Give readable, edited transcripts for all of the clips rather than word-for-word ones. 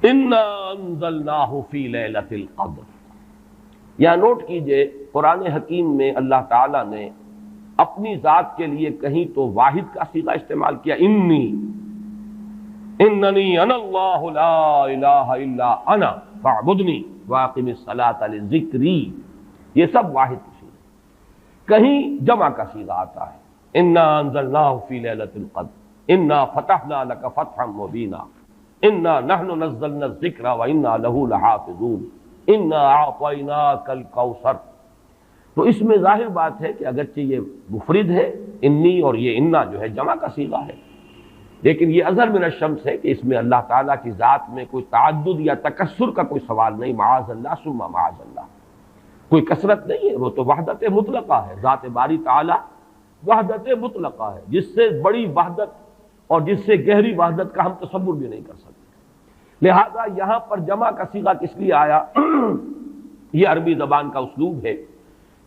انا انزلناہ فی لیلۃ القدر. یہاں نوٹ کیجئے قرآن حکیم میں اللہ تعالیٰ نے اپنی ذات کے لیے کہیں تو واحد کا صیغہ استعمال کیا، اننی انا اللہ لا الہ الا انا فاعبدنی واقم الصلاۃ لذکری. یہ سب واحد کی صیغہ. کہیں جمع کا صیغہ آتا ہے، انا انزلناہ فی لیلۃ القدر انا فتحنا لک فتحا مبینا انا نحن نزلنا الذکر وانا لہ لحافظون انا اعطیناک الکوثر. تو اس میں ظاہر بات ہے کہ اگرچہ یہ مفرد ہے انی، اور یہ انا جو ہے جمع کا صیغہ ہے، لیکن یہ اظہر من الشمس ہے کہ اس میں اللہ تعالیٰ کی ذات میں کوئی تعدد یا تکثر کا کوئی سوال نہیں. معاذ اللہ ثم معاذ اللہ، کوئی کثرت نہیں ہے، وہ تو وحدت مطلقہ ہے. ذات باری تعالیٰ وحدت مطلقہ ہے، جس سے بڑی وحدت اور جس سے گہری وحدت کا ہم تصور بھی نہیں کر سکتے. لہذا یہاں پر جمع کا صیغہ کس لیے آیا؟ یہ عربی زبان کا اسلوب ہے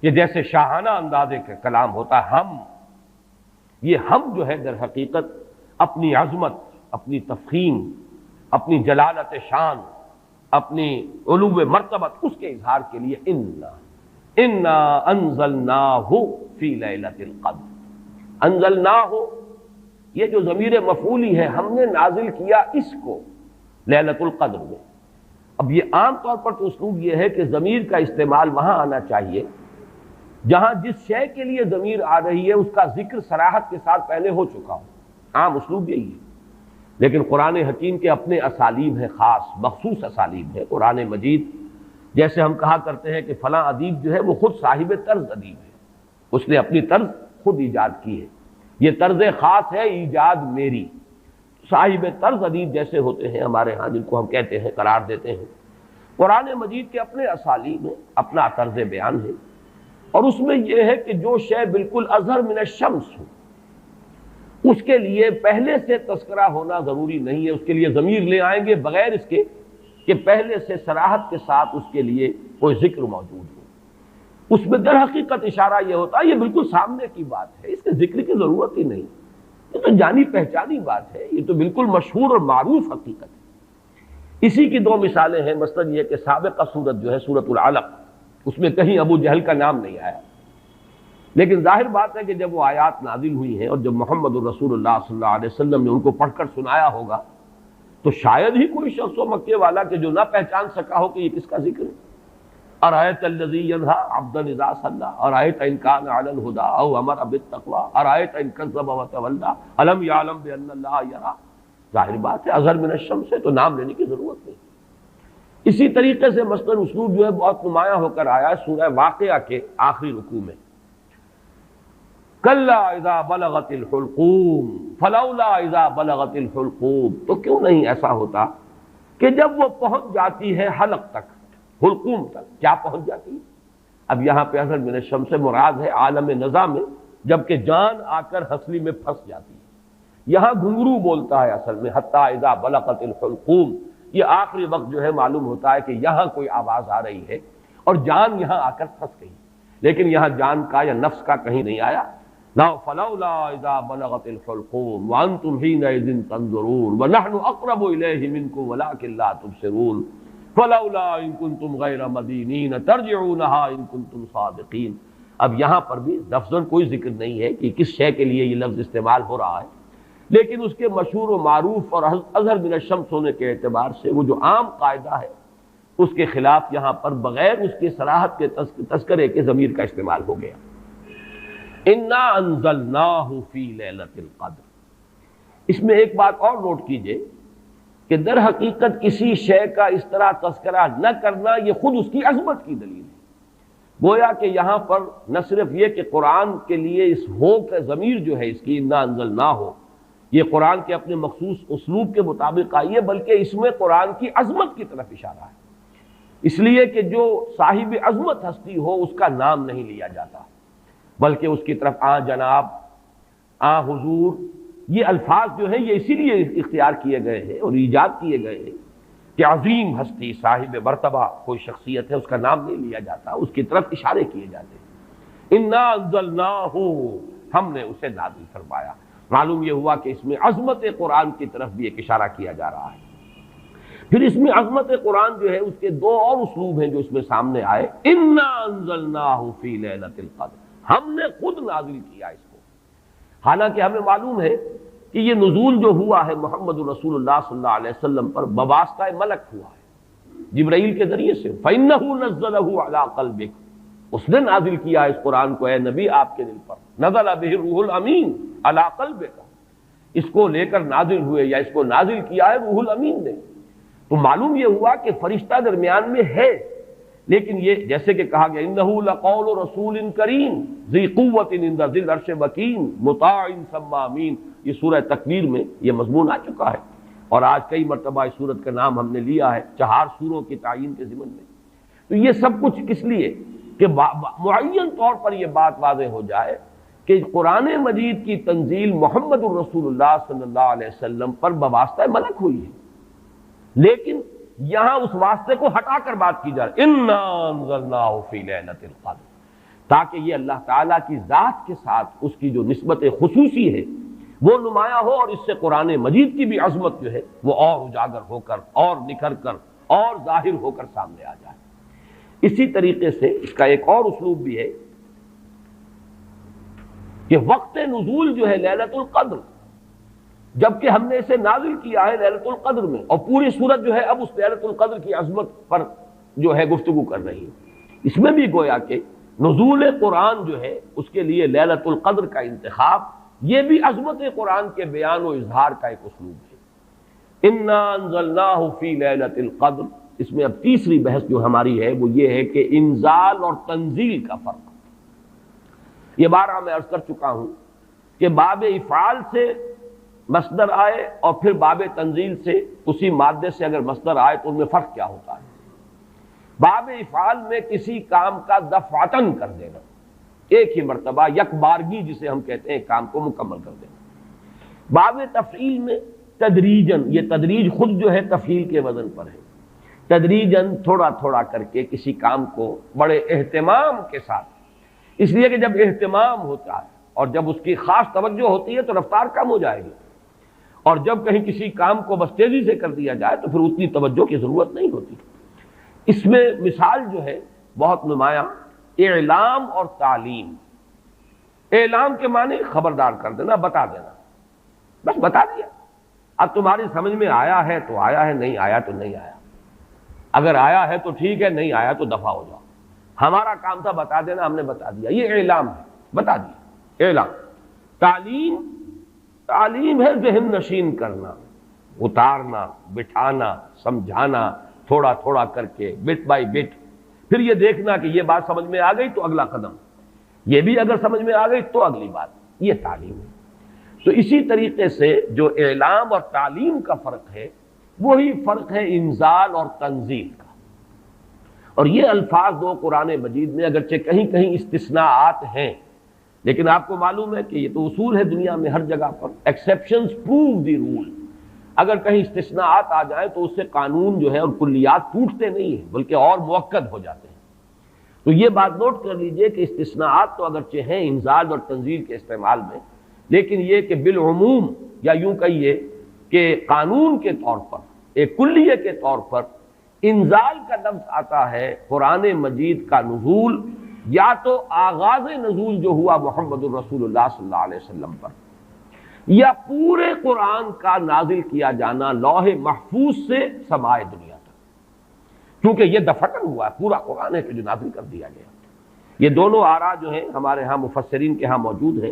کہ جیسے شاہانہ انداز کا کلام ہوتا ہے ہم، یہ ہم جو ہے در حقیقت اپنی عظمت، اپنی تفخیم، اپنی جلالت شان، اپنی علو مرتبت، اس کے اظہار کے لیے انا انزلناہ فی لیلۃ القدر. انزلناہ، یہ جو ضمیر مفعولی ہے، ہم نے نازل کیا اس کو لیلۃ القدر میں. اب یہ عام طور پر تو اسلوب یہ ہے کہ ضمیر کا استعمال وہاں آنا چاہیے جہاں جس شے کے لیے ضمیر آ رہی ہے اس کا ذکر صراحت کے ساتھ پہلے ہو چکا ہو. عام اسلوب یہی ہے، لیکن قرآن حکیم کے اپنے اسالیب ہیں، خاص مخصوص اسالیب ہے. قرآن مجید جیسے ہم کہا کرتے ہیں کہ فلاں ادیب جو ہے وہ خود صاحب طرز ادیب ہے، اس نے اپنی طرز خود ایجاد کی ہے، یہ طرز خاص ہے ایجاد میری. صاحب طرز ادیب جیسے ہوتے ہیں ہمارے ہاں، جن کو ہم کہتے ہیں، قرار دیتے ہیں. قرآن مجید کے اپنے اسالیب ہیں، اپنا طرز بیان ہے، اور اس میں یہ ہے کہ جو شے بالکل اظہر من الشمس ہو اس کے لیے پہلے سے تذکرہ ہونا ضروری نہیں ہے. اس کے لیے ضمیر لے آئیں گے بغیر اس کے کہ پہلے سے صراحت کے ساتھ اس کے لیے کوئی ذکر موجود ہو. اس میں در حقیقت اشارہ یہ ہوتا ہے یہ بالکل سامنے کی بات ہے، اس کے ذکر کی ضرورت ہی نہیں. یہ تو جانی پہچانی بات ہے، یہ تو بالکل مشہور اور معروف حقیقت ہے. اسی کی دو مثالیں ہیں. مثلا یہ کہ سابقہ سورت جو ہے سورۃ العلق، اس میں کہیں ابو جہل کا نام نہیں آیا، لیکن ظاہر بات ہے کہ جب وہ آیات نازل ہوئی ہیں اور جب محمد الرسول اللہ صلی اللہ علیہ وسلم نے ان کو پڑھ کر سنایا ہوگا تو شاید ہی کوئی شخص و مکے والا کہ جو نہ پہچان سکا ہو کہ یہ کس کا ذکر ہے. ارایت الذی ینہی عبدا اذا صلی ارایت ان کان علی الہدی او امر بالتقوی ارایت ان کذب وتولی الم یعلم بان اللہ یری. ظاہر بات ہے اظہر من الشمس ہے تو نام لینے کی ضرورت نہیں. اسی طریقے سے مثلا اسلوب جو ہے بہت نمایاں ہو کر آیا ہے سورہ واقعہ کے آخری رکوع میں، کلا اذا بلغت الحلقوم فلولا اذا بلغت الحلقوم. تو کیوں نہیں ایسا ہوتا کہ جب وہ پہنچ جاتی ہے حلق تک، حلقوم تک، کیا پہنچ جاتی ہے؟ اب یہاں پہ اصل من الشمس سے مراد ہے عالم نزا میں جبکہ جان آ کر ہنسلی میں پھنس جاتی ہے. یہاں گھنگرو بولتا ہے اصل میں حتی اذا بلغت الحلقوم. یہ آخری وقت جو ہے معلوم ہوتا ہے کہ یہاں کوئی آواز آ رہی ہے اور جان یہاں آ کر پھنس گئی، لیکن یہاں جان کا یا نفس کا کہیں نہیں آیا. فلولا اذا بلغت الحلقوم وانتم حينئذ تنظرون ونحن اقرب اليه منكم ولكن لا تبصرون فلولا ان كنتم غير مدينين ترجعونها ان كنتم صادقين. اب یہاں پر بھی لفظاً کوئی ذکر نہیں ہے کہ کس شے کے لیے یہ لفظ استعمال ہو رہا ہے، لیکن اس کے مشہور و معروف اور اظہر من الشمس ہونے کے اعتبار سے وہ جو عام قاعدہ ہے اس کے خلاف یہاں پر بغیر اس کے صراحت کے تذکرے کے ضمیر کا استعمال ہو گیا. انا انزلناہ فی لیلۃ القدر. اس میں ایک بات اور نوٹ کیجئے کہ در حقیقت کسی شے کا اس طرح تذکرہ نہ کرنا یہ خود اس کی عظمت کی دلیل ہے. گویا کہ یہاں پر نہ صرف یہ کہ قرآن کے لیے اس ہو کا ضمیر جو ہے اس کی انا انزلناہ ہو، یہ قرآن کے اپنے مخصوص اسلوب کے مطابق آئی ہے، بلکہ اس میں قرآن کی عظمت کی طرف اشارہ ہے. اس لیے کہ جو صاحب عظمت ہستی ہو اس کا نام نہیں لیا جاتا، بلکہ اس کی طرف آ جناب، آ حضور، یہ الفاظ جو ہیں یہ اسی لیے اختیار کیے گئے ہیں اور ایجاد کیے گئے ہیں کہ عظیم ہستی صاحب مرتبہ کوئی شخصیت ہے اس کا نام نہیں لیا جاتا، اس کی طرف اشارے کیے جاتے ہیں. انا انزلناہ، ہم نے اسے نازل فرمایا. معلوم یہ ہوا کہ اس میں عظمت قرآن کی طرف بھی ایک اشارہ کیا جا رہا ہے. پھر اس میں عظمت قرآن جو ہے اس کے دو اور اسلوب ہیں جو اس میں سامنے آئے. انا انزلناہ فی لیلۃ القدر، ہم نے خود نازل کیا اس کو. حالانکہ ہمیں معلوم ہے کہ یہ نزول جو ہوا ہے محمد رسول اللہ صلی اللہ علیہ وسلم پر بواسطہ ملک ہوا ہے، جبرائیل کے ذریعے سے. فإنہ نزلہ علی قلبک، اس نے نازل کیا اس قرآن کو اے نبی آپ کے دل پر. نزل بہ الروح الامین علی قلبک، اس کو لے کر نازل ہوئے یا اس کو نازل کیا ہے روح الامین نے. تو معلوم یہ ہوا کہ فرشتہ درمیان میں ہے، لیکن یہ جیسے کہ کہا گیا انہ لقول رسول کریم ذی قوت عند ذی العرش مکین مطاع ثم امین. یہ سورہ تکویر میں یہ مضمون آ چکا ہے، اور آج کئی مرتبہ اس سورت کا نام ہم نے لیا ہے 4 سوروں کی تعین کے ضمن میں. تو یہ سب کچھ کس لیے کہ معین طور پر یہ بات واضح ہو جائے کہ قرآن مجید کی تنزیل محمد الرسول اللہ صلی اللہ علیہ وسلم پر بواسطہ ملک ہوئی ہے، لیکن یہاں اس واسطے کو ہٹا کر بات کی جا رہی ہے انا انزلناہ فی لیلۃ القدر، تاکہ یہ اللہ تعالیٰ کی ذات کے ساتھ اس کی جو نسبت خصوصی ہے وہ نمایاں ہو، اور اس سے قرآن مجید کی بھی عظمت جو ہے وہ اور اجاگر ہو کر اور نکھر کر اور ظاہر ہو کر سامنے آ جائے. اسی طریقے سے اس کا ایک اور اسلوب بھی ہے کہ وقت نزول جو ہے لیلۃ القدر، جبکہ ہم نے اسے نازل کیا ہے لیلۃ القدر میں، اور پوری سورت جو ہے اب اس لیلۃ القدر کی عظمت پر جو ہے گفتگو کر رہی ہے. اس میں بھی گویا کہ نزول قرآن جو ہے اس کے لیے لیلۃ القدر کا انتخاب یہ بھی عظمت قرآن کے بیان و اظہار کا ایک اسلوب ہے. انا انزلناہ فی لیلۃ القدر. اس میں اب تیسری بحث جو ہماری ہے وہ یہ ہے کہ انزال اور تنزیل کا فرق. یہ بارہ میں عرض کر چکا ہوں کہ باب افعال سے مصدر آئے اور پھر باب تنزیل سے اسی مادے سے اگر مصدر آئے تو ان میں فرق کیا ہوتا ہے. باب افعال میں کسی کام کا دفعتن کر دینا، ایک ہی مرتبہ یک بارگی جسے ہم کہتے ہیں کام کو مکمل کر دینا. باب تفعیل میں تدریجن، یہ تدریج خود جو ہے تفعیل کے وزن پر ہے، تدریجن تھوڑا تھوڑا کر کے کسی کام کو بڑے اہتمام کے ساتھ. اس لیے کہ جب اہتمام ہوتا ہے اور جب اس کی خاص توجہ ہوتی ہے تو رفتار کم ہو جائے گی، اور جب کہیں کسی کام کو بس تیزی سے کر دیا جائے تو پھر اتنی توجہ کی ضرورت نہیں ہوتی. اس میں مثال جو ہے بہت نمایاں اعلام اور تعلیم. اعلام کے معنی خبردار کر دینا، بتا دینا، بس بتا دیا. اب تمہاری سمجھ میں آیا ہے تو آیا ہے، نہیں آیا تو نہیں آیا. اگر آیا ہے تو ٹھیک ہے، نہیں آیا تو دفع ہو جاؤ. ہمارا کام تھا بتا دینا، ہم نے بتا دیا، یہ اعلام ہے، بتا دیا اعلام. تعلیم، تعلیم ہے ذہن نشین کرنا، اتارنا، بٹھانا، سمجھانا، تھوڑا تھوڑا کر کے بٹ بائی بٹ. پھر یہ دیکھنا کہ یہ بات سمجھ میں آ گئی تو اگلا قدم، یہ بھی اگر سمجھ میں آ گئی تو اگلی بات. یہ تعلیم ہے. تو اسی طریقے سے جو اعلام اور تعلیم کا فرق ہے وہی فرق ہے انزال اور تنزیل کا. اور یہ الفاظ دو قرآن مجید میں اگرچہ کہیں کہیں استثناءات ہیں، لیکن آپ کو معلوم ہے کہ یہ تو اصول ہے دنیا میں ہر جگہ پر، ایکسیپشنز پروو دی رول. اگر کہیں استثناءات آ جائیں تو اس سے قانون جو ہے اور کلیات ٹوٹتے نہیں ہیں بلکہ اور مؤکد ہو جاتے ہیں. تو یہ بات نوٹ کر لیجئے کہ استثناءات تو اگرچہ ہیں انزال اور تنزیل کے استعمال میں، لیکن یہ کہ بالعموم یا یوں کہیے کہ قانون کے طور پر، ایک کلیے کے طور پر انزال کا لفظ آتا ہے قرآن مجید کا نزول یا تو آغاز نزول جو ہوا محمد الرسول اللہ صلی اللہ علیہ وسلم پر، یا پورے قرآن کا نازل کیا جانا لوح محفوظ سے سمائے دنیا تک، کیونکہ یہ دفعتن ہوا ہے، پورا قرآن ہے کہ جو نازل کر دیا گیا. یہ دونوں آراء جو ہیں ہمارے ہاں مفسرین کے ہاں موجود ہیں.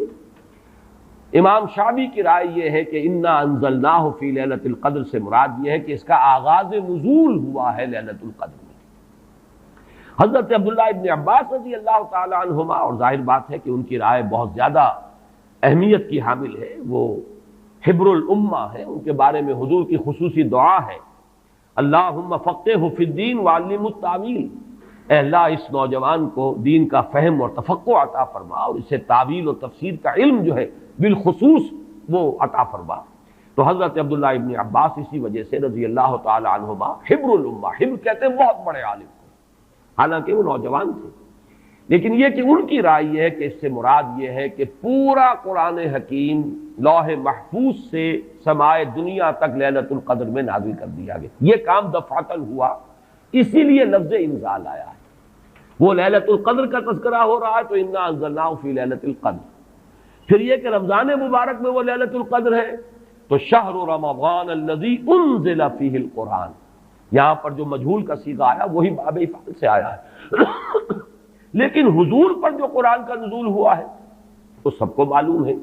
امام شعبی کی رائے یہ ہے کہ انا انزلناہ فی لیلۃ القدر سے مراد یہ ہے کہ اس کا آغاز نزول ہوا ہے لیلۃ القدر میں. حضرت عبداللہ ابن عباس رضی اللہ تعالی عنہما، اور ظاہر بات ہے کہ ان کی رائے بہت زیادہ اہمیت کی حامل ہے، وہ حبر الامہ ہے، ان کے بارے میں حضور کی خصوصی دعا ہے اللہم فقہہ فی الدین وعلمہ التاویل. اے اللہ اس نوجوان کو دین کا فہم اور تفقہ عطا فرما اور اسے تعویل اور تفسیر کا علم جو ہے بالخصوص وہ عطا فرما. تو حضرت عبداللہ ابن عباس اسی وجہ سے رضی اللہ تعالی عنہما حبر الامہ، حبر کہتے ہیں بہت بڑے عالم کو، حالانکہ وہ نوجوان تھے، لیکن یہ کہ ان کی رائے یہ ہے کہ اس سے مراد یہ ہے کہ پورا قرآن حکیم لوح محفوظ سے سمائے دنیا تک لیلۃ القدر میں نازل کر دیا گیا. یہ کام دفعتاً ہوا، اسی لیے لفظ انزال آیا ہے. وہ لیلۃ القدر کا تذکرہ ہو رہا ہے تو انا انزلناہ فی لیلۃ القدر. پھر یہ کہ رمضان مبارک میں وہ لیلۃ القدر ہے تو شہر رمضان الذی انزل فیہ القرآن. یہاں پر جو مجہول کا صیغہ آیا وہی باب افعال سے آیا ہے. لیکن حضور پر جو قرآن کا نزول ہوا ہے تو سب کو معلوم ہے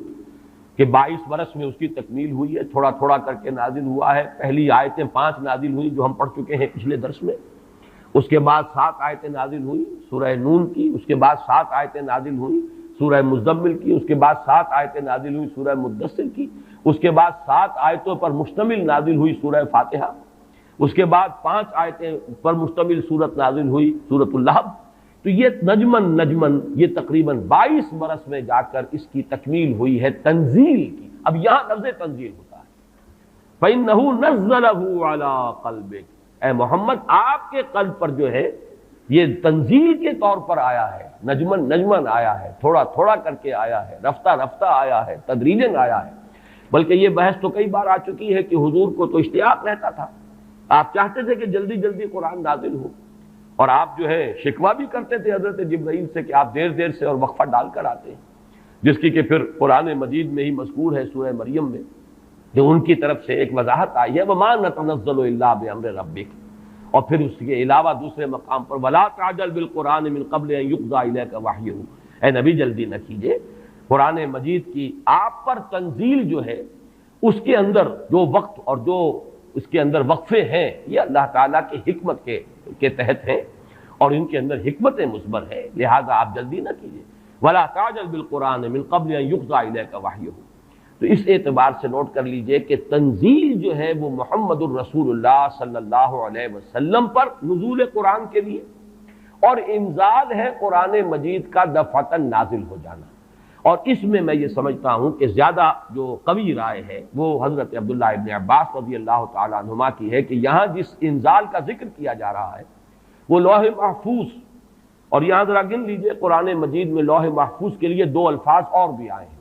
کہ 22 برس میں اس کی تکمیل ہوئی ہے، تھوڑا تھوڑا کر کے نازل ہوا ہے. پہلی آیتیں 5 نازل ہوئی جو ہم پڑھ چکے ہیں پچھلے درس میں. اس کے بعد 7 آیتیں نازل ہوئی سورہ نون کی. اس کے بعد 7 آیتیں نازل ہوئی سورہ مزمل کی. اس کے بعد 7 آیتیں نازل ہوئی سورہ مدثر کی. اس کے بعد 7 آیتوں پر مشتمل نازل ہوئی سورہ فاتحہ. اس کے بعد 5 آیتیں پر مشتمل سورت نازل ہوئی سورۃ اللہب. تو یہ نجمن یہ تقریباً 22 برس میں جا کر اس کی تکمیل ہوئی ہے تنزیل کی. اب یہاں لفظ تنزیل ہوتا ہے فَإِنَّهُ نَزَّلَهُ عَلَىٰ قَلْبِكَ. اے محمد آپ کے قلب پر جو ہے یہ تنزیل کے طور پر آیا ہے، نجمن آیا ہے، تھوڑا تھوڑا کر کے آیا ہے، رفتہ رفتہ آیا ہے، تدریجاً آیا ہے. بلکہ یہ بحث تو کئی بار آ چکی ہے کہ حضور کو تو اشتیاق رہتا تھا، آپ چاہتے تھے کہ جلدی جلدی قرآن نازل ہو، اور آپ جو ہے شکوہ بھی کرتے تھے حضرت جبرائیل سے کہ آپ دیر دیر سے اور وقفہ ڈال کر آتے ہیں، جس کی کہ پھر قرآن مجید میں ہی مذکور ہے سورہ مریم میں کہ ان کی طرف سے ایک وضاحت آئی ہے وَمَا نَتَنَزَّلُ إِلَّا بِأَمْرِ رَبِّكَ. اور پھر اس کے علاوہ دوسرے مقام پر وَلَا تَعْجَلْ بِالْقُرْآنِ مِن قَبْلِ أَن يُقْضَىٰ إِلَيْكَ وَحْيُهُ. اے نبی جلدی نہ کیجیے، قرآن مجید کی آپ پر تنزیل جو ہے اس کے اندر جو وقت اور جو اس کے اندر وقفے ہیں یہ اللہ تعالیٰ کی حکمت کے تحت ہیں اور ان کے اندر حکمت مثمر ہے، لہذا آپ جلدی نہ کیجیے. وَلَا تَعْجَلْ بِالْقُرْآنِ مِن قَبْلِ أَن يُقْضَىٰ إِلَيْكَ وَحْيُهُ. تو اس اعتبار سے نوٹ کر لیجئے کہ تنزیل جو ہے وہ محمد الرسول اللہ صلی اللہ علیہ وسلم پر نزول قرآن کے لیے، اور انزال ہے قرآن مجید کا دفعتاً نازل ہو جانا. اور اس میں میں یہ سمجھتا ہوں کہ زیادہ جو قوی رائے ہے وہ حضرت عبداللہ ابن عباس رضی اللہ تعالیٰ عنہما کی ہے کہ یہاں جس انزال کا ذکر کیا جا رہا ہے وہ لوح محفوظ. اور یہاں ذرا گن لیجئے قرآن مجید میں لوح محفوظ کے لیے 2 الفاظ اور بھی آئے ہیں.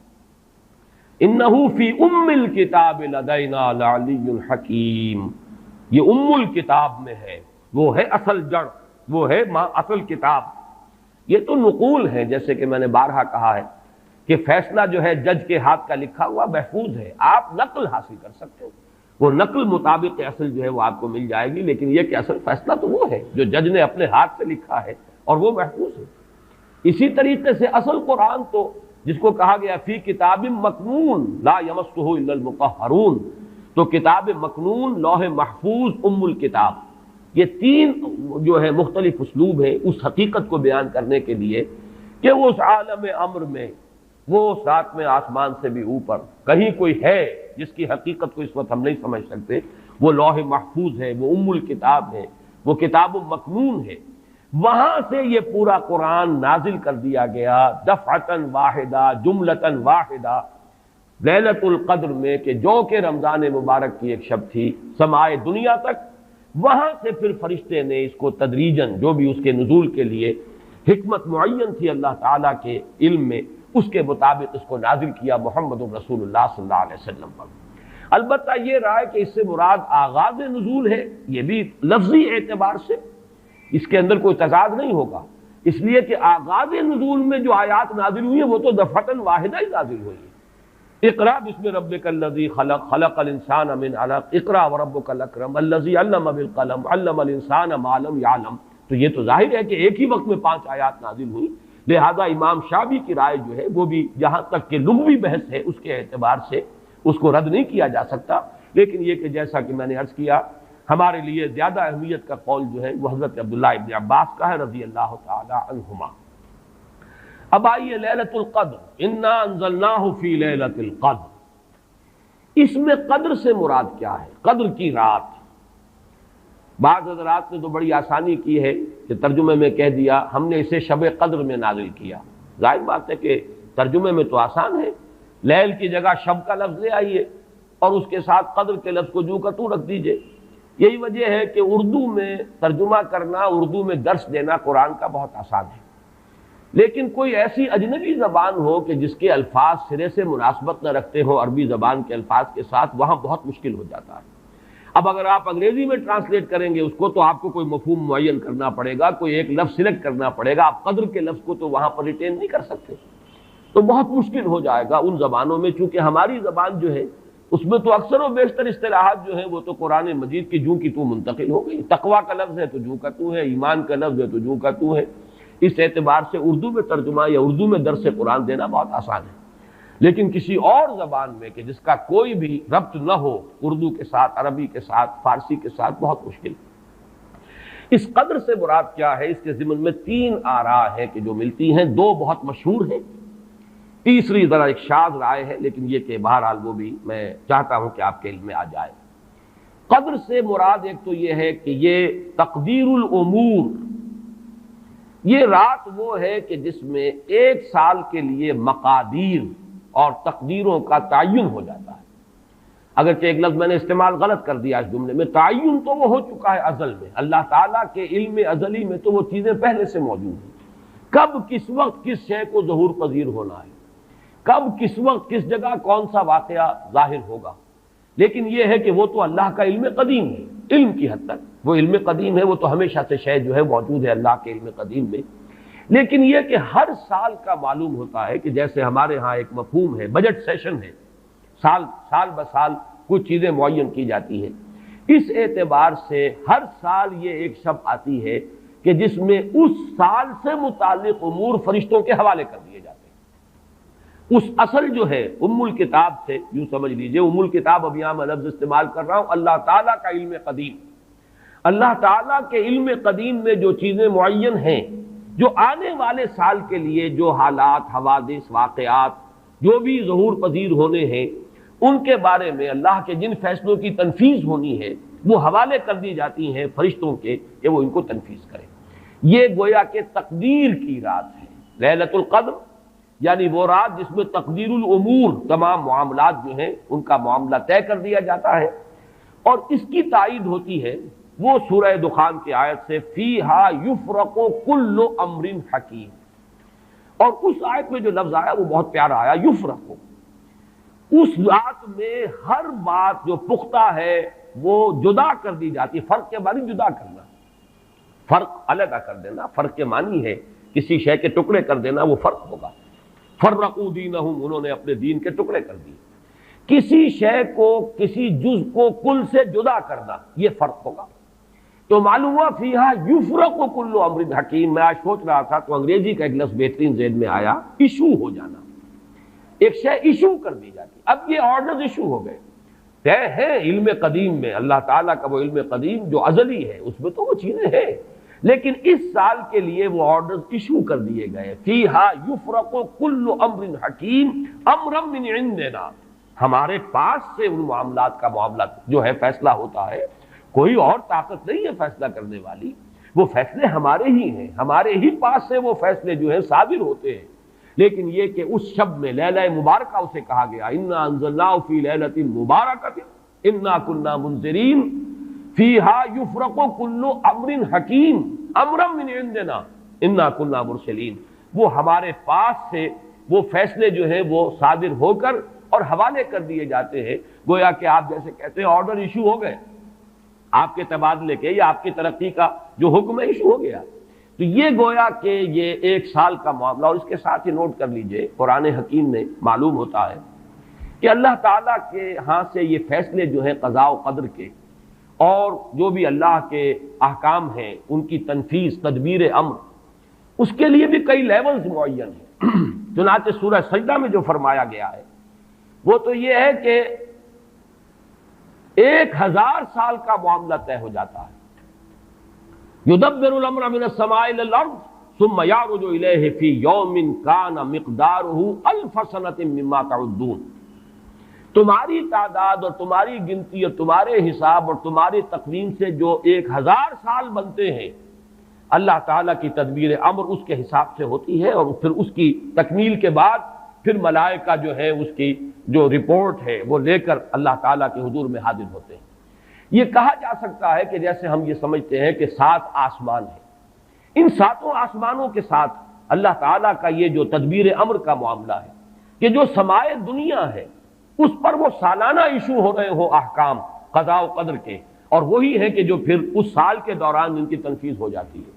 اِنَّهُ فِي أُمِّ الْكِتَابِ لَدَيْنَا لَعَلِيٌّ حَكِيمٌ. یہ ام الکتاب میں ہے، وہ ہے اصل جڑ، وہ ہے اصل کتاب. یہ تو نقول ہے، جیسے کہ میں نے بارہا کہا ہے کہ فیصلہ جو ہے جج کے ہاتھ کا لکھا ہوا محفوظ ہے، آپ نقل حاصل کر سکتے ہو، وہ نقل مطابق اصل جو ہے وہ آپ کو مل جائے گی. لیکن یہ کہ اصل فیصلہ تو وہ ہے جو جج نے اپنے ہاتھ سے لکھا ہے اور وہ محفوظ ہے. اسی طریقے سے اصل قرآن تو جس کو کہا گیا فی کتاب مکنون لا یمسہ الا المطہرون، تو کتاب مکنون، لوح محفوظ، ام الکتاب، یہ 3 جو ہے مختلف اسلوب ہیں اس حقیقت کو بیان کرنے کے لیے کہ وہ اس عالم امر میں، وہ 7ویں آسمان سے بھی اوپر کہیں کوئی ہے جس کی حقیقت کو اس وقت ہم نہیں سمجھ سکتے. وہ لوح محفوظ ہے، وہ ام الکتاب ہے، وہ کتاب مکنون ہے. وہاں سے یہ پورا قرآن نازل کر دیا گیا دفعتاً واحدہ، جملتاً واحدہ، لیلۃ القدر میں، کہ جو کہ رمضان مبارک کی ایک شب تھی، سمائے دنیا تک. وہاں سے پھر فرشتے نے اس کو تدریجاً جو بھی اس کے نزول کے لیے حکمت معین تھی اللہ تعالیٰ کے علم میں، اس کے مطابق اس کو نازل کیا محمد رسول اللہ صلی اللہ علیہ وسلم پر. البتہ یہ رائے کہ اس سے مراد آغاز نزول ہے، یہ بھی لفظی اعتبار سے اس کے اندر کوئی تضاد نہیں ہوگا، اس لیے کہ آغاز نزول میں جو آیات نازل ہوئی ہیں وہ تو دفعتاً واحدہ ہی نازل ہوئی ہیں. اقرا بسم ربک الذی خلق، خلق الانسان من علق، اقرا وربک الاکرم الذی علم بالقلم، علم الانسان ما لم یعلم. تو یہ تو ظاہر ہے کہ ایک ہی وقت میں 5 آیات نازل ہوئی. لہذا امام شافعی کی رائے جو ہے وہ بھی جہاں تک کہ لغوی بحث ہے اس کے اعتبار سے اس کو رد نہیں کیا جا سکتا. لیکن یہ کہ جیسا کہ میں نے عرض کیا ہمارے لیے زیادہ اہمیت کا قول جو ہے وہ حضرت عبداللہ ابن عباس کا ہے رضی اللہ تعالی عنہما. اب آئیے لیلۃ القدر، انا انزلناہ فی لیلۃ القدر. اس میں قدر سے مراد کیا ہے؟ قدر کی رات. بعض حضرات نے تو بڑی آسانی کی ہے کہ ترجمے میں کہہ دیا ہم نے اسے شب قدر میں نازل کیا. ظاہر بات ہے کہ ترجمے میں تو آسان ہے، لیل کی جگہ شب کا لفظ لے آئیے اور اس کے ساتھ قدر کے لفظ کو جو کا تو رکھ دیجئے. یہی وجہ ہے کہ اردو میں ترجمہ کرنا، اردو میں درس دینا قرآن کا بہت آسان ہے. لیکن کوئی ایسی اجنبی زبان ہو کہ جس کے الفاظ سرے سے مناسبت نہ رکھتے ہو عربی زبان کے الفاظ کے ساتھ، وہاں بہت مشکل ہو جاتا ہے۔ اب اگر آپ انگریزی میں ٹرانسلیٹ کریں گے اس کو تو آپ کو کوئی مفہوم معین کرنا پڑے گا، کوئی ایک لفظ سلیکٹ کرنا پڑے گا، آپ قدر کے لفظ کو تو وہاں پر ریٹین نہیں کر سکتے، تو بہت مشکل ہو جائے گا ان زبانوں میں۔ چونکہ ہماری زبان جو ہے اس میں تو اکثر و بیشتر اصطلاحات جو ہیں وہ تو قرآن مجید کی جوں کی تو منتقل ہو گئی۔ تقویٰ کا لفظ ہے تو جوں کا تو ہے، ایمان کا لفظ ہے تو جوں کا تو ہے۔ اس اعتبار سے اردو میں ترجمہ یا اردو میں درس قرآن دینا بہت آسان ہے، لیکن کسی اور زبان میں کہ جس کا کوئی بھی ربط نہ ہو اردو کے ساتھ، عربی کے ساتھ، فارسی کے ساتھ، بہت مشکل۔ اس قدر سے مراد کیا ہے؟ اس کے ضمن میں 3 آراء ہیں کہ جو ملتی ہیں، 2 بہت مشہور ہیں، تیسری ذرا ایک شاذ رائے ہے، لیکن یہ کہ بہرحال وہ بھی میں چاہتا ہوں کہ آپ کے علم میں آ جائے۔ قدر سے مراد ایک تو یہ ہے کہ یہ تقدیر الامور، یہ رات وہ ہے کہ جس میں 1 سال کے لیے مقادیر اور تقدیروں کا تعین ہو جاتا ہے۔ اگرچہ ایک لفظ میں نے استعمال غلط کر دیا اس جملے میں، تعین تو وہ ہو چکا ہے ازل میں، اللہ تعالیٰ کے علم ازلی میں تو وہ چیزیں پہلے سے موجود ہیں، کب کس وقت کس شے کو ظہور پذیر ہونا ہے، کب کس وقت کس جگہ کون سا واقعہ ظاہر ہوگا۔ لیکن یہ ہے کہ وہ تو اللہ کا علم قدیم ہے، علم کی حد تک وہ علم قدیم ہے، وہ تو ہمیشہ سے شے جو ہے موجود ہے اللہ کے علم قدیم میں۔ لیکن یہ کہ ہر سال کا معلوم ہوتا ہے کہ جیسے ہمارے ہاں ایک مفہوم ہے، بجٹ سیشن ہے، سال بسال کچھ چیزیں معین کی جاتی ہیں، اس اعتبار سے ہر سال یہ ایک شب آتی ہے کہ جس میں اس سال سے متعلق امور فرشتوں کے حوالے کر دیے جاتے ہیں۔ اس اصل جو ہے ام الکتاب سے، یوں سمجھ لیجئے ام الکتاب، اب یہاں میں لفظ استعمال کر رہا ہوں، اللہ تعالیٰ کا علم قدیم، اللہ تعالیٰ کے علم قدیم میں جو چیزیں معین ہیں، جو آنے والے سال کے لیے جو حالات، حوادث، واقعات جو بھی ظہور پذیر ہونے ہیں، ان کے بارے میں اللہ کے جن فیصلوں کی تنفیذ ہونی ہے وہ حوالے کر دی جاتی ہیں فرشتوں کے کہ وہ ان کو تنفیذ کریں۔ یہ گویا کہ تقدیر کی رات ہے، لیلۃ القدر، یعنی وہ رات جس میں تقدیر الامور، تمام معاملات جو ہیں ان کا معاملہ طے کر دیا جاتا ہے۔ اور اس کی تائید ہوتی ہے وہ سورہ دخان کی آیت سے، فیہا یفرق کل امر حکیم، اور اس آیت میں جو لفظ آیا وہ بہت پیارا آیا، یفرق، اس رات میں ہر بات جو پختہ ہے وہ جدا کر دی جاتی۔ فرق کے معنی جدا کرنا، فرق علیحدہ کر دینا، فرق کے معنی ہے کسی شے کے ٹکڑے کر دینا، وہ فرق ہوگا۔ فرقوا دینہم، انہوں نے اپنے دین کے ٹکڑے کر دیے۔ کسی شے کو، کسی جز کو کل سے جدا کرنا، یہ فرق ہوگا۔ تو معلوم ہوا فیہا یفرق کل امر حکیم۔ میں آج سوچ رہا تھا تو انگریزی کا ایک لفظ بہترین ذہن میں آیا، ایشو ہو جانا، ایک شے ایشو کر دی جاتی۔ اب یہ آرڈرز ایشو ہو گئے، طے ہیں علم قدیم میں، اللہ تعالیٰ کا وہ علم قدیم جو ازلی ہے اس میں تو وہ چیزیں ہیں، لیکن اس سال کے لیے وہ آرڈرز ایشو کر دیے گئے۔ فیہا یفرق کل امر حکیم امرا من عندنا، ہمارے پاس سے ان معاملات کا معاملہ جو ہے فیصلہ ہوتا ہے، کوئی اور طاقت نہیں ہے فیصلہ کرنے والی، وہ فیصلے ہمارے ہی ہیں، ہمارے ہی پاس سے وہ فیصلے جو ہیں صادر ہوتے ہیں۔ لیکن یہ کہ اس شب میں لیلہ مبارکہ اسے کہا گیا، انا انزلناہ فی لیلۃ مبارکۃ انا کنا منذرین فیہا یفرق کل امر حکیم امرا من عندنا انا کنا مرسلین، وہ ہمارے پاس سے وہ فیصلے جو ہیں وہ صادر ہو کر اور حوالے کر دیے جاتے ہیں۔ گویا کہ آپ جیسے کہتے ہیں آرڈر ایشو ہو گئے، آپ کے تبادلے کے یا آپ کی ترقی کا جو حکم ہے ایشو ہو گیا۔ تو یہ گویا کہ یہ 1 سال کا معاملہ، اور اس کے ساتھ ہی نوٹ کر لیجئے قرآن حکیم میں معلوم ہوتا ہے کہ اللہ تعالیٰ کے ہاں سے یہ فیصلے جو ہیں قضاء و قدر کے، اور جو بھی اللہ کے احکام ہیں ان کی تنفیذ، تدبیر امر، اس کے لیے بھی کئی لیولز معین ہیں۔ چنانچہ سورہ سجدہ میں جو فرمایا گیا ہے وہ تو یہ ہے کہ 1000 سال کا معاملہ طے ہو جاتا ہے۔ یدبر الامر من السماء الى الارض ثم يعرج الیہ فی یوم کان مقدارہ 1000 سنۃ مما تعدون، تمہاری تعداد اور تمہاری گنتی اور تمہارے حساب اور تمہاری تقویم سے جو 1000 سال بنتے ہیں، اللہ تعالیٰ کی تدبیر امر اس کے حساب سے ہوتی ہے، اور پھر اس کی تکمیل کے بعد پھر ملائکہ جو ہے اس کی جو رپورٹ ہے وہ لے کر اللہ تعالیٰ کے حضور میں حاضر ہوتے ہیں۔ یہ کہا جا سکتا ہے کہ جیسے ہم یہ سمجھتے ہیں کہ 7 آسمان ہیں، ان 7 آسمانوں کے ساتھ اللہ تعالیٰ کا یہ جو تدبیر امر کا معاملہ ہے کہ جو سمائے دنیا ہے اس پر وہ سالانہ ایشو ہو رہے ہوں احکام قضاء و قدر کے، اور وہی ہے کہ جو پھر اس سال کے دوران ان کی تنفیذ ہو جاتی ہے،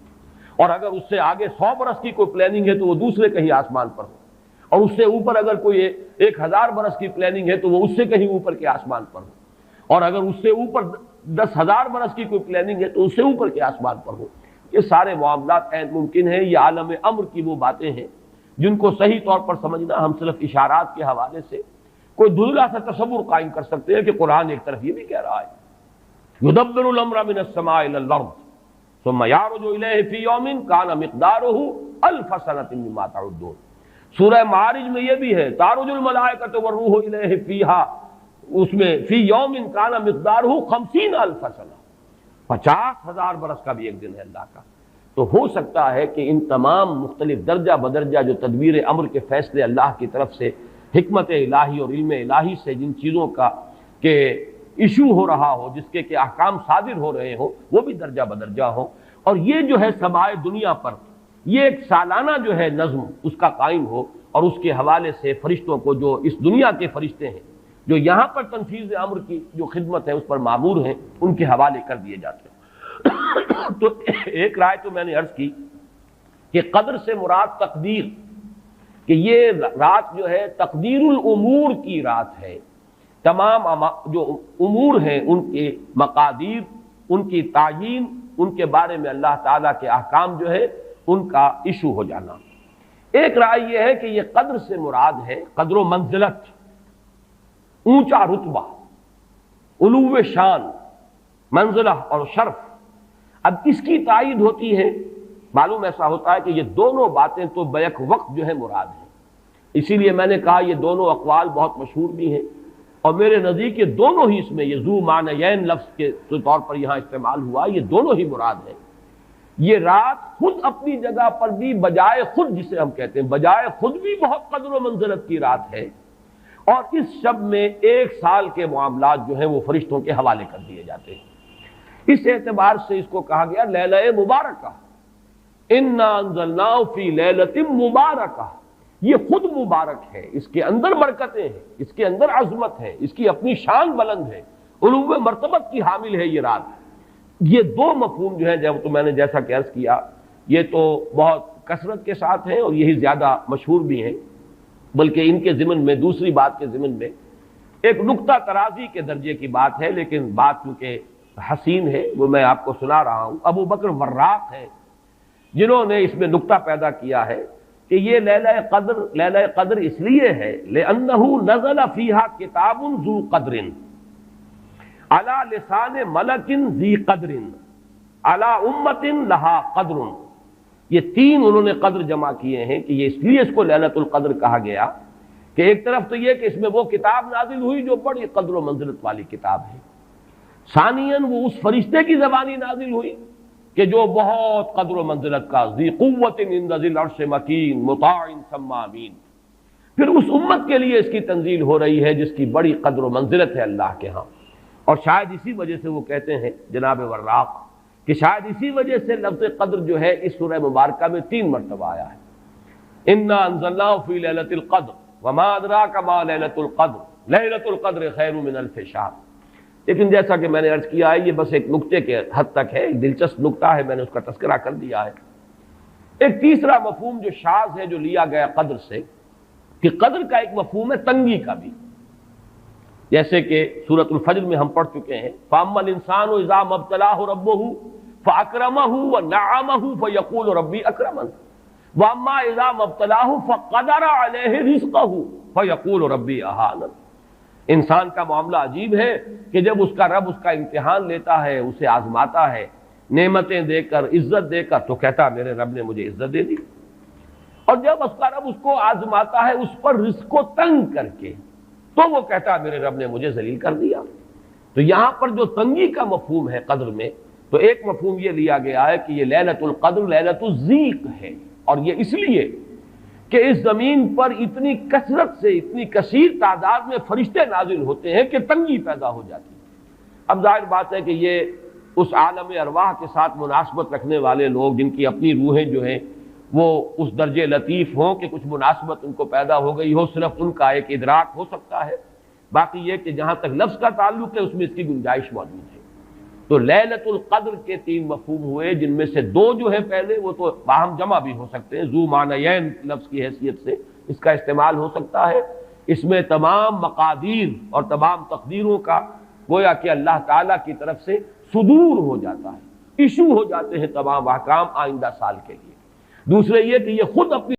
اور اگر اس سے آگے 100 برس کی کوئی پلاننگ ہے تو وہ دوسرے کہیں آسمان پر ہو، اور اس سے اوپر اگر کوئی 1000 برس کی پلاننگ ہے تو وہ اس سے کہیں اوپر کے آسمان پر ہو، اور اگر اس سے اوپر 10,000 برس کی کوئی پلاننگ ہے تو اس سے اوپر کے آسمان پر ہو۔ یہ سارے معاملات ممکن ہیں، یہ عالم امر کی وہ باتیں ہیں جن کو صحیح طور پر سمجھنا ہم صرف اشارات کے حوالے سے کوئی دھندلا سا تصور قائم کر سکتے ہیں کہ قرآن ایک طرف یہ بھی کہہ رہا ہے یدبر الامر من السماء الى الارض ثم يعرج الیہ فی یوم کان مقدارہ 1000 سنۃ مما تعدون۔ سورہ معارج میں یہ بھی ہے تعرج الملائکۃ والروح الیہ فیہا، اس میں فی یوم کان مقدارہ 50,000 سنہ، 50,000 برس کا بھی ایک دن ہے اللہ کا۔ تو ہو سکتا ہے کہ ان تمام مختلف درجہ بدرجہ جو تدبیر امر کے فیصلے اللہ کی طرف سے حکمت الہی اور علم الہی سے جن چیزوں کا کہ ایشو ہو رہا ہو، جس کے کہ احکام صادر ہو رہے ہوں، وہ بھی درجہ بدرجہ ہوں، اور یہ جو ہے سمائے دنیا پر یہ ایک سالانہ جو ہے نظم اس کا قائم ہو، اور اس کے حوالے سے فرشتوں کو جو اس دنیا کے فرشتے ہیں جو یہاں پر تنفیذ امر کی جو خدمت ہے اس پر مامور ہیں، ان کے حوالے کر دیے جاتے ہیں۔ تو ایک رائے تو میں نے عرض کی کہ قدر سے مراد تقدیر، کہ یہ رات جو ہے تقدیر الامور کی رات ہے، تمام جو امور ہیں ان کے مقادیر، ان کی تعیین، ان کے بارے میں اللہ تعالیٰ کے احکام جو ہے ان کا ایشو ہو جانا۔ ایک رائے یہ ہے کہ یہ قدر سے مراد ہے قدر و منزلت، اونچا رتبہ، علو شان، منزلہ اور شرف۔ اب اس کی تائید ہوتی ہے، معلوم ایسا ہوتا ہے کہ یہ دونوں باتیں تو بیک وقت جو ہے مراد ہیں، اسی لیے میں نے کہا یہ دونوں اقوال بہت مشہور بھی ہیں، اور میرے نزدیک یہ دونوں ہی اس میں یہ ذو معنیین لفظ کے طور پر یہاں استعمال ہوا، یہ دونوں ہی مراد ہیں۔ یہ رات خود اپنی جگہ پر بھی بجائے خود، جسے ہم کہتے ہیں بجائے خود بھی بہت قدر و منزلت کی رات ہے، اور اس شب میں 1 سال کے معاملات جو ہیں وہ فرشتوں کے حوالے کر دیے جاتے ہیں۔ اس اعتبار سے اس کو کہا گیا لیلہ مبارکہ، انا انزلناہ فی لیلۃ مبارکہ، یہ خود مبارک ہے، اس کے اندر برکتیں ہیں، اس کے اندر عظمت ہے، اس کی اپنی شان بلند ہے، علو مرتبت کی حامل ہے یہ رات۔ یہ دو مفہوم جو ہیں جب تو میں نے جیسا کہ عرض کیا یہ تو بہت کثرت کے ساتھ ہیں اور یہی زیادہ مشہور بھی ہیں، بلکہ ان کے ضمن میں دوسری بات کے ضمن میں ایک نقطہ ترازی کے درجے کی بات ہے، لیکن بات چونکہ حسین ہے وہ میں آپ کو سنا رہا ہوں۔ ابو بکر وراق ہے جنہوں نے اس میں نقطہ پیدا کیا ہے کہ یہ لیلہ قدر اس لیے ہے لأنه نزل فيها کتاب ذو قدر على لسان ملک ذی قدر على امت لها قدر۔ یہ 3 انہوں نے قدر جمع کیے ہیں کہ یہ اس لیے اس کو لیلۃ القدر کہا گیا کہ ایک طرف تو یہ کہ اس میں وہ کتاب نازل ہوئی جو بڑی قدر و منزلت والی کتاب ہے، ثانیاً وہ اس فرشتے کی زبانی نازل ہوئی کہ جو بہت قدر و منزلت کا ذی قوت عند ذی العرش مکین مطاع ثم امین، پھر اس امت کے لیے اس کی تنزیل ہو رہی ہے جس کی بڑی قدر و منزلت ہے اللہ کے ہاں۔ اور شاید اسی وجہ سے وہ کہتے ہیں جناب وراق کہ شاید اسی وجہ سے لفظ قدر جو ہے اس سورہ مبارکہ میں 3 مرتبہ آیا ہے، انا انزلناہ فی لیلۃ القدر وما ادراک ما لیلۃ القدر لیلۃ القدر خیر من الف شہر۔ لیکن جیسا کہ میں نے عرض کیا ہے یہ بس ایک نقطے کے حد تک ہے، ایک دلچسپ نقطہ ہے، میں نے اس کا تذکرہ کر دیا ہے۔ ایک تیسرا مفہوم جو شاذ ہے جو لیا گیا قدر سے، کہ قدر کا ایک مفہوم ہے تنگی کا بھی، جیسے کہ سورۃ الفجر میں ہم پڑھ چکے ہیں فَأَمَّا الْإِنسَانُ إِذَا مَا ابْتَلَاهُ رَبُّهُ فَأَكْرَمَهُ وَنَعَّمَهُ فَيَقُولُ رَبِّي أَكْرَمَنِ وَأَمَّا إِذَا مَا ابْتَلَاهُ فَقَدَرَ عَلَيْهِ رِزْقَهُ فَيَقُولُ رَبِّي أَهَانَنِ۔ انسان کا معاملہ عجیب ہے کہ جب اس کا رب اس کا امتحان لیتا ہے، اسے آزماتا ہے، نعمتیں دے کر، عزت دے کر، تو کہتا میرے رب نے مجھے عزت دے دی، اور جب اس کا رب اس کو آزماتا ہے اس پر رزق کو تنگ کر کے، تو وہ کہتا میرے رب نے مجھے ذلیل کر دیا۔ تو یہاں پر جو تنگی کا مفہوم ہے قدر میں، تو ایک مفہوم یہ لیا گیا ہے کہ یہ لیلۃ القدر لیلۃ الضیق ہے، اور یہ اس لیے کہ اس زمین پر اتنی کثرت سے، اتنی کثیر تعداد میں فرشتے نازل ہوتے ہیں کہ تنگی پیدا ہو جاتی ہے۔ اب ظاہر بات ہے کہ یہ اس عالم ارواح کے ساتھ مناسبت رکھنے والے لوگ جن کی اپنی روحیں جو ہیں وہ اس درجے لطیف ہوں کہ کچھ مناسبت ان کو پیدا ہو گئی ہو، صرف ان کا ایک ادراک ہو سکتا ہے، باقی یہ کہ جہاں تک لفظ کا تعلق ہے اس میں اس کی گنجائش موجود ہے۔ تو لیلۃ القدر کے 3 مفہوم ہوئے، جن میں سے 2 جو ہے پہلے وہ تو باہم جمع بھی ہو سکتے ہیں، ذو معنیین لفظ کی حیثیت سے اس کا استعمال ہو سکتا ہے۔ اس میں تمام مقادیر اور تمام تقدیروں کا گویا کہ اللہ تعالیٰ کی طرف سے صدور ہو جاتا ہے، ایشو ہو جاتے ہیں تمام احکام آئندہ سال کے لیے۔ دوسرے یہ کہ یہ خود اپنی